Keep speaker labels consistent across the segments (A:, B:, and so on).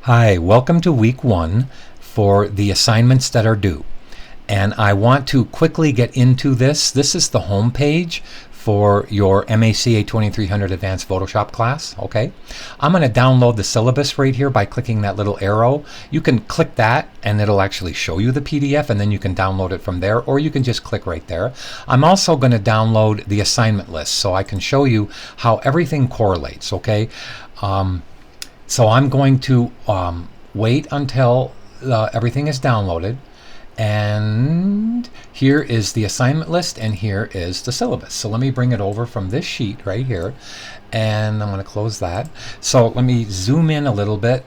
A: Hi, welcome to week 1 for the assignments that are due. And I want to quickly get into this. This is the home page for your MACA 2300 Advanced Photoshop class, okay? I'm going to download the syllabus right here by clicking that little arrow. You can click that and it'll actually show you the PDF, and then you can download it from there, or you can just click right there. I'm also going to download the assignment list so I can show you how everything correlates, okay? So I'm going to wait until everything is downloaded, and here is the assignment list and here is the syllabus. So let me bring it over from this sheet right here, and I'm going to close that. So let me zoom in a little bit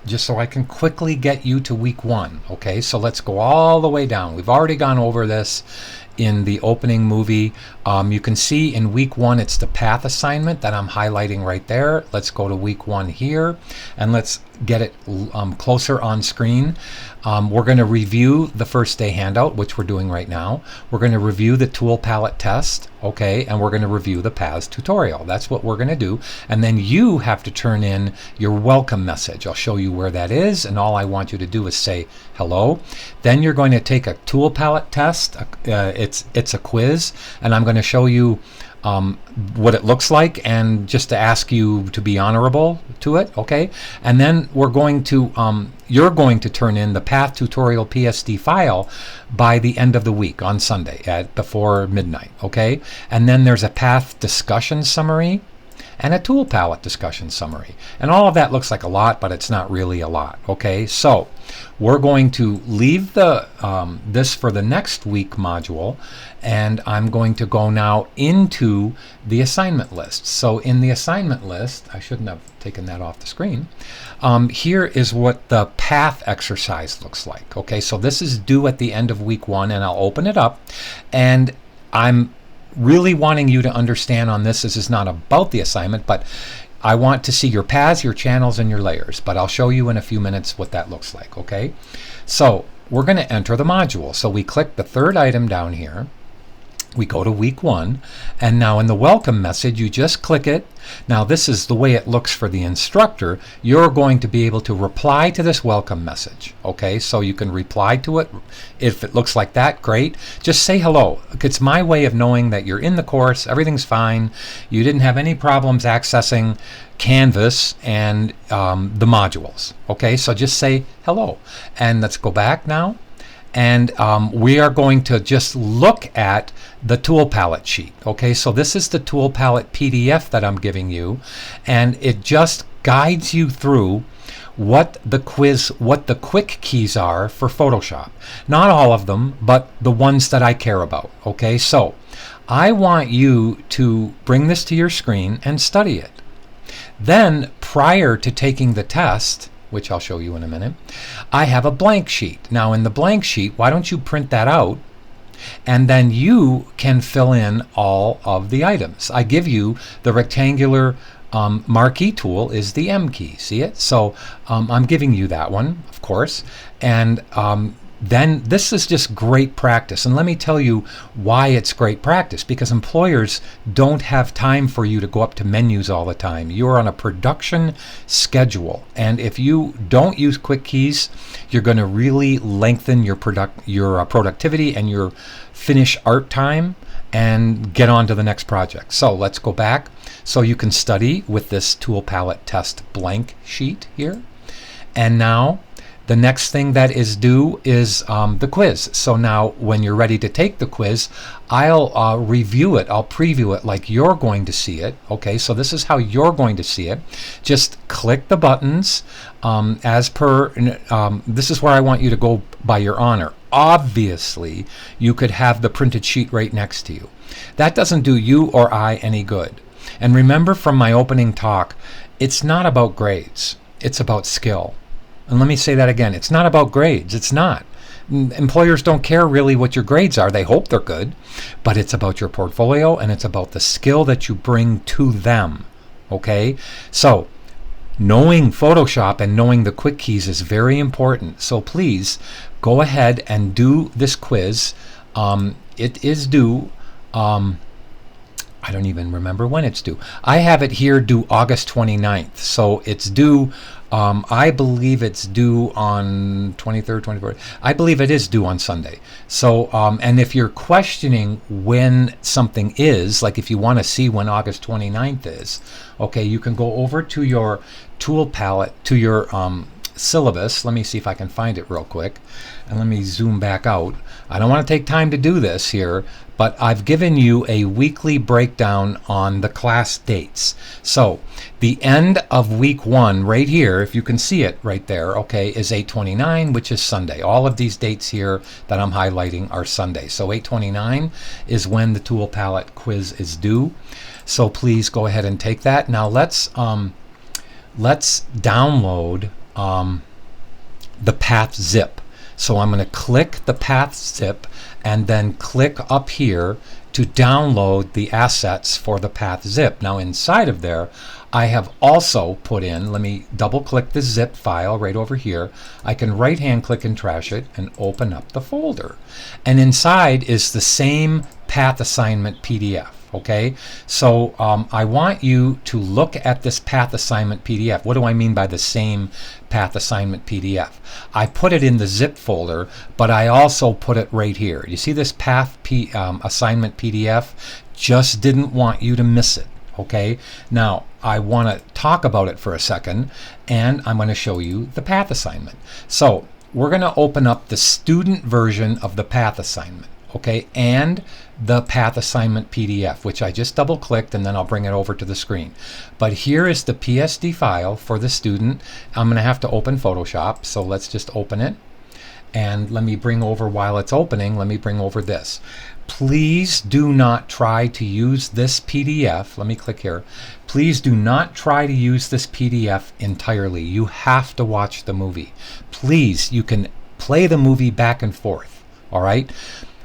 A: just so I can quickly get you to week 1. Okay, so let's go all the way down. We've already gone over this in the opening movie. You can see in week 1 it's the path assignment that I'm highlighting right there. Let's go to week 1 here and let's get it closer on screen. We're going to review the first day handout, which we're doing right now. We're going to review the tool palette test, okay, and we're going to review the paths tutorial. That's what we're going to do. And then you have to turn in your welcome message. I'll show you where that is, and all I want you to do is say hello. Then you're going to take a tool palette test. It's a quiz, and I'm going to show you what it looks like, and just to ask you to be honorable to it, okay? And then we're going to you're going to turn in the path tutorial PSD file by the end of the week on Sunday at before midnight, okay? And then there's a path discussion summary and a tool palette discussion summary. And all of that looks like a lot, but it's not really a lot, okay? So we're going to leave the this for the next week module, and I'm going to go now into the assignment list. So in the assignment list, I shouldn't have taken that off the screen. Here is what the path exercise looks like, okay? So this is due at the end of week 1, and I'll open it up, and I'm really wanting you to understand on this is not about the assignment, but I want to see your paths, your channels, and your layers. But I'll show you in a few minutes what that looks like, okay? So we're going to enter the module. So we click the third item down here. We go to week 1, and now in the welcome message, you just click it. Now this is the way it looks for the instructor. You're going to be able to reply to this welcome message, okay? So you can reply to it. If it looks like that, great. Just say hello. It's my way of knowing that you're in the course, everything's fine, you didn't have any problems accessing Canvas and the modules, okay? So just say hello. And let's go back now. And we are going to just look at the tool palette sheet. Okay, so this is the tool palette PDF that I'm giving you, and it just guides you through what the quick keys are for Photoshop. Not all of them, but the ones that I care about. Okay, so I want you to bring this to your screen and study it. Then, prior to taking the test, which I'll show you in a minute, I have a blank sheet. Now in the blank sheet, why don't you print that out, and then you can fill in all of the items. I give you the rectangular marquee tool is the M key, see it? So I'm giving you that one, of course, and then this is just great practice. And let me tell you why it's great practice, because employers don't have time for you to go up to menus all the time. You're on a production schedule, and if you don't use quick keys, you're going to really lengthen your productivity and your finish art time and get on to the next project. So let's go back so you can study with this tool palette test blank sheet here. And now the next thing that is due is the quiz. So now when you're ready to take the quiz, I'll review it, I'll preview it like you're going to see it. Okay, so this is how you're going to see it. Just click the buttons as per, this is where I want you to go by your honor. Obviously, you could have the printed sheet right next to you. That doesn't do you or I any good. And remember from my opening talk, it's not about grades, it's about skill. And let me say that again. It's not about grades. It's not. Employers don't care really what your grades are. They hope they're good. But it's about your portfolio, and it's about the skill that you bring to them. Okay? So knowing Photoshop and knowing the quick keys is very important. So please go ahead and do this quiz. It is due I don't even remember when it's due. I have it here due August 29th. So it's due, I believe it's due on 23rd, 24th. I believe it is due on Sunday. So, and if you're questioning when something is, like if you want to see when August 29th is, okay, you can go over to your tool palette, to your syllabus. Let me see if I can find it real quick. And let me zoom back out. I don't want to take time to do this here, but I've given you a weekly breakdown on the class dates. So the end of week 1 right here, if you can see it right there, okay, is 8/29, which is Sunday. All of these dates here that I'm highlighting are Sunday. So 8/29 is when the tool palette quiz is due. So please go ahead and take that. Now let's download the path zip. So I'm going to click the path zip and then click up here to download the assets for the path zip. Now inside of there, I have also put in, let me double click the zip file right over here. I can right hand click and trash it and open up the folder. And inside is the same path assignment PDF. Okay, so I want you to look at this path assignment PDF. What do I mean by the same path assignment PDF? I put it in the zip folder, but I also put it right here. You see this path assignment PDF? Just didn't want you to miss it. Okay, now I want to talk about it for a second, and I'm going to show you the path assignment. So we're going to open up the student version of the path assignment. Okay, and the path assignment PDF, which I just double clicked, and then I'll bring it over to the screen. But here is the PSD file for the student. I'm going to have to open Photoshop, so let's just open it. And let me bring over, while it's opening, let me bring over this. Please do not try to use this PDF. Let me click here. Please do not try to use this PDF entirely. You have to watch the movie. Please, you can play the movie back and forth. All right?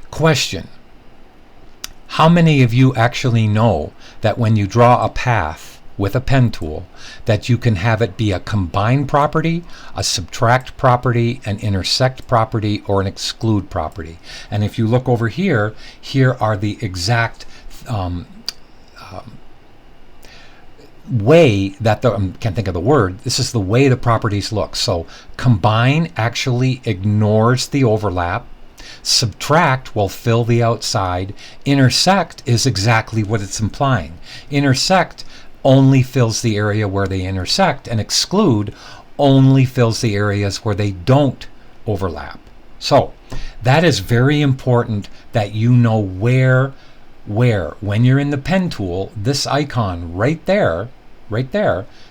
A: Question: how many of you actually know that when you draw a path with a pen tool, that you can have it be a combine property, a subtract property, an intersect property, or an exclude property? And if you look over here, here are the exact way that the, can't think of the word, this is the way the properties look. So combine actually ignores the overlap. Subtract will fill the outside. Intersect is exactly what it's implying. Intersect only fills the area where they intersect, and exclude only fills the areas where they don't overlap. So that is very important that you know where, when you're in the pen tool, this icon right there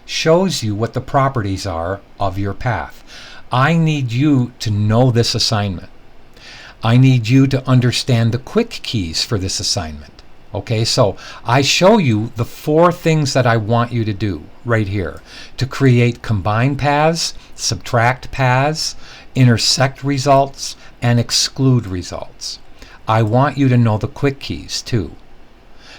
A: shows you what the properties are of your path. I need you to know this assignment. I need you to understand the quick keys for this assignment. Okay, so I show you the 4 things that I want you to do right here to create combine paths, subtract paths, intersect results, and exclude results. I want you to know the quick keys too.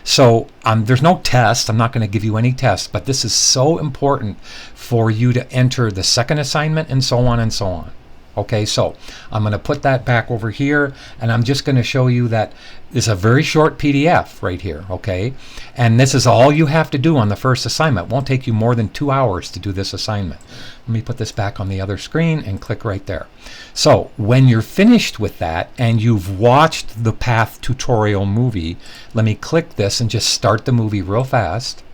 A: So there's no test. I'm not going to give you any tests, but this is so important for you to enter the second assignment and so on and so on. Okay, so I'm going to put that back over here, and I'm just going to show you that it's a very short PDF right here, okay? And this is all you have to do on the first assignment. It won't take you more than 2 hours to do this assignment. Let me put this back on the other screen and click right there. So when you're finished with that and you've watched the path tutorial movie, let me click this and just start the movie real fast.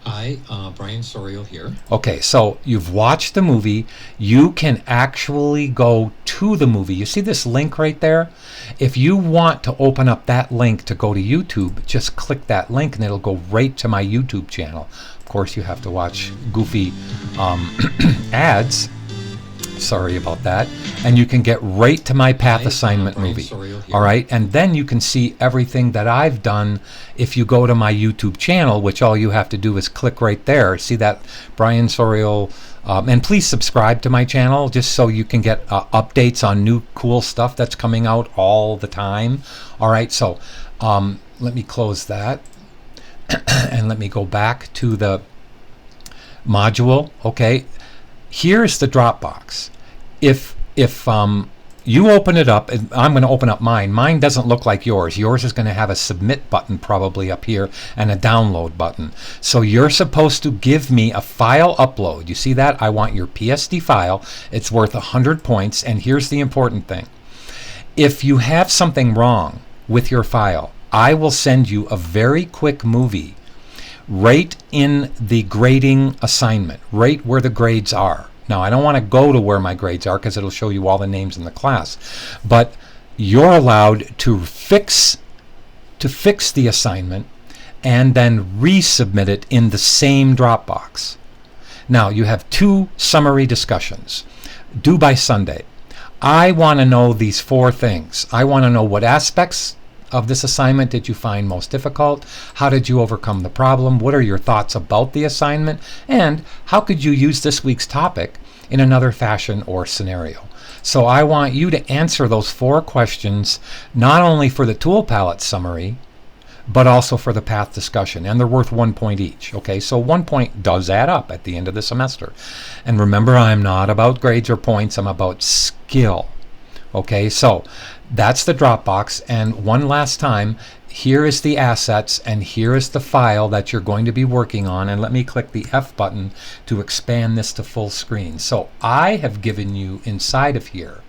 B: Hi, Brian Sorial here.
A: Okay, so you've watched the movie. You can actually go to the movie. You see this link right there? If you want to open up that link to go to YouTube, just click that link and it'll go right to my YouTube channel. Of course, you have to watch goofy ads. Sorry about that. And you can get right to my path assignment movie. All right, and then you can see everything that I've done if you go to my YouTube channel, which all you have to do is click right there. See that, Brian Sorial? And please subscribe to my channel just so you can get updates on new cool stuff that's coming out all the time. All right, so let me close that and let me go back to the module. Okay, here's the Dropbox. If you open it up, and I'm going to open up mine. Mine doesn't look like yours. Yours is going to have a submit button probably up here and a download button. So you're supposed to give me a file upload. You see that? I want your PSD file. It's worth 100 points. And here's the important thing. If you have something wrong with your file, I will send you a very quick movie right in the grading assignment, right where the grades are. Now, I don't want to go to where my grades are because it'll show you all the names in the class. But you're allowed to fix the assignment and then resubmit it in the same Dropbox. Now, you have 2 summary discussions due by Sunday. I want to know these 4 things. I want to know what aspects of this assignment did you find most difficult? How did you overcome the problem? What are your thoughts about the assignment? And how could you use this week's topic in another fashion or scenario? So I want you to answer those 4 questions, not only for the tool palette summary, but also for the path discussion. And they're worth 1 point each. Okay, so 1 point does add up at the end of the semester. And remember, I'm not about grades or points. I'm about skill. Okay, so that's the Dropbox. And one last time, here is the assets and here is the file that you're going to be working on. And let me click the F button to expand this to full screen. So I have given you inside of here,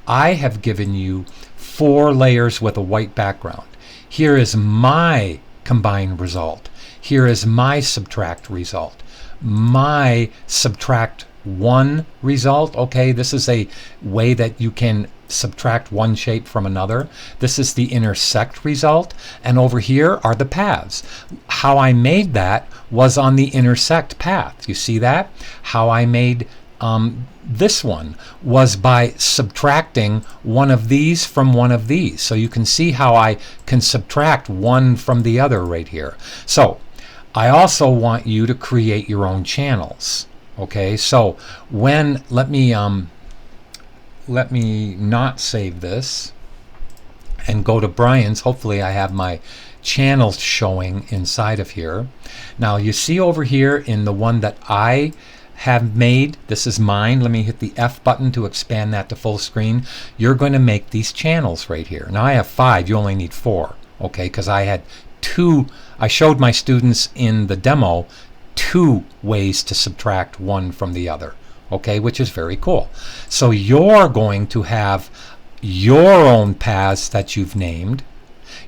A: I have given you 4 layers with a white background. Here is my combine result. Here is my subtract result. My subtract 1 result. Okay, this is a way that you can subtract one shape from another. This is the intersect result, and over here are the paths. How I made that was on the intersect path. You see that? How I made this one was by subtracting one of these from one of these. So you can see how I can subtract one from the other right here. So I also want you to create your own channels. Okay, so let me not save this and go to Brian's. Hopefully I have my channels showing inside of here. Now you see over here in the one that I have made, this is mine. Let me hit the F button to expand that to full screen. You're going to make these channels right here. Now I have 5, you only need 4, okay, because I had 2. I showed my students in the demo 2 ways to subtract one from the other, okay, which is very cool. So you're going to have your own paths that you've named.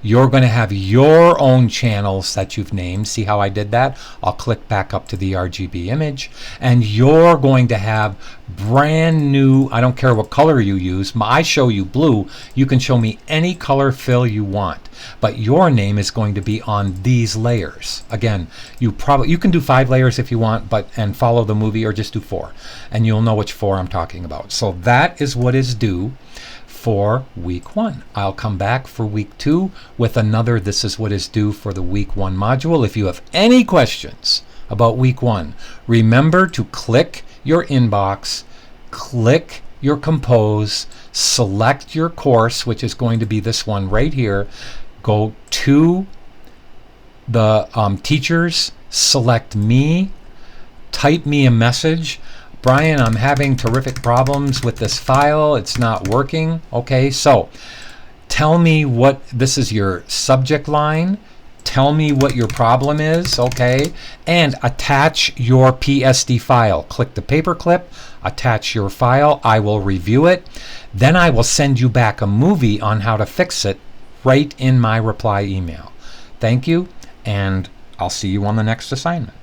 A: You're going to have your own channels that you've named. See how I did that? I'll click back up to the RGB image. And you're going to have brand new, I don't care what color you use. I show you blue. You can show me any color fill you want. But your name is going to be on these layers. Again, you can do 5 layers if you want, and follow the movie, or just do 4. And you'll know which 4 I'm talking about. So that is what is due for week 1. I'll come back for week 2 with another This is what is due for the week 1 module. If you have any questions about week 1, remember to click your inbox, click your compose, select your course, which is going to be this one right here. Go to the teachers, select me, type me a message. Brian, I'm having terrific problems with this file. It's not working. Okay, so tell me what, this is your subject line. Tell me what your problem is, okay? And attach your PSD file. Click the paperclip, attach your file. I will review it. Then I will send you back a movie on how to fix it right in my reply email. Thank you, and I'll see you on the next assignment.